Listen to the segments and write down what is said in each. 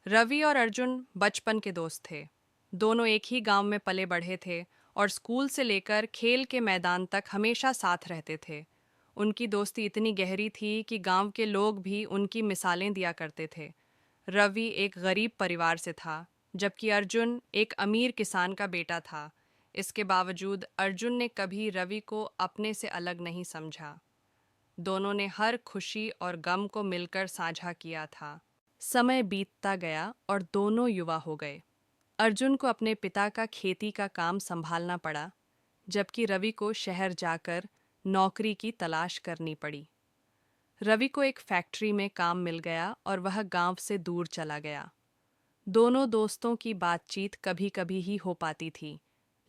रवि और अर्जुन बचपन के दोस्त थे। दोनों एक ही गांव में पले बढ़े थे और स्कूल से लेकर खेल के मैदान तक हमेशा साथ रहते थे। उनकी दोस्ती इतनी गहरी थी कि गांव के लोग भी उनकी मिसालें दिया करते थे। रवि एक गरीब परिवार से था, जबकि अर्जुन एक अमीर किसान का बेटा था। इसके बावजूद अर्जुन ने कभी रवि को अपने से अलग नहीं समझा। दोनों ने हर खुशी और गम को मिलकर साझा किया था। समय बीतता गया और दोनों युवा हो गए। अर्जुन को अपने पिता का खेती का काम संभालना पड़ा, जबकि रवि को शहर जाकर नौकरी की तलाश करनी पड़ी। रवि को एक फैक्ट्री में काम मिल गया और वह गांव से दूर चला गया। दोनों दोस्तों की बातचीत कभी कभी ही हो पाती थी,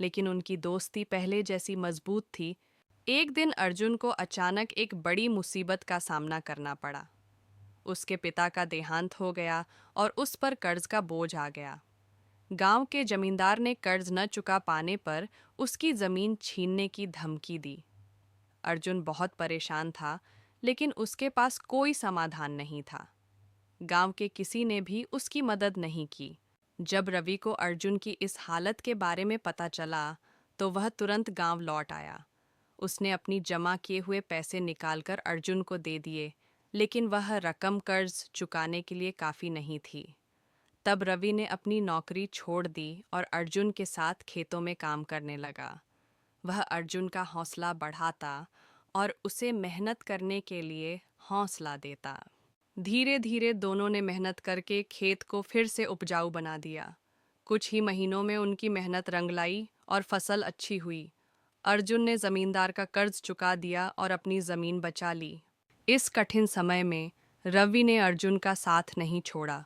लेकिन उनकी दोस्ती पहले जैसी मजबूत थी। एक दिन अर्जुन को अचानक एक बड़ी मुसीबत का सामना करना पड़ा। उसके पिता का देहांत हो गया और उस पर कर्ज का बोझ आ गया। गांव के जमींदार ने कर्ज न चुका पाने पर उसकी जमीन छीनने की धमकी दी। अर्जुन बहुत परेशान था, लेकिन उसके पास कोई समाधान नहीं था। गांव के किसी ने भी उसकी मदद नहीं की। जब रवि को अर्जुन की इस हालत के बारे में पता चला, तो वह तुरंत गांव लौट आया। उसने अपनी जमा किए हुए पैसे निकालकर अर्जुन को दे दिए, लेकिन वह रकम कर्ज चुकाने के लिए काफ़ी नहीं थी। तब रवि ने अपनी नौकरी छोड़ दी और अर्जुन के साथ खेतों में काम करने लगा। वह अर्जुन का हौसला बढ़ाता और उसे मेहनत करने के लिए हौसला देता। धीरे धीरे दोनों ने मेहनत करके खेत को फिर से उपजाऊ बना दिया। कुछ ही महीनों में उनकी मेहनत रंग लाई और फसल अच्छी हुई। अर्जुन ने जमींदार का कर्ज चुका दिया और अपनी जमीन बचा ली। इस कठिन समय में रवि ने अर्जुन का साथ नहीं छोड़ा,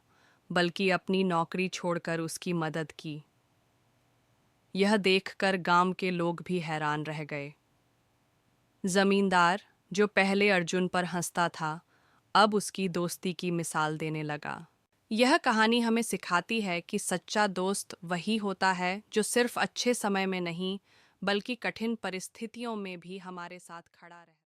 बल्कि अपनी नौकरी छोड़कर उसकी मदद की। यह देखकर गांव के लोग भी हैरान रह गए। जमींदार, जो पहले अर्जुन पर हंसता था, अब उसकी दोस्ती की मिसाल देने लगा। यह कहानी हमें सिखाती है कि सच्चा दोस्त वही होता है जो सिर्फ अच्छे समय में नहीं, बल्कि कठिन परिस्थितियों में भी हमारे साथ खड़ा रहे।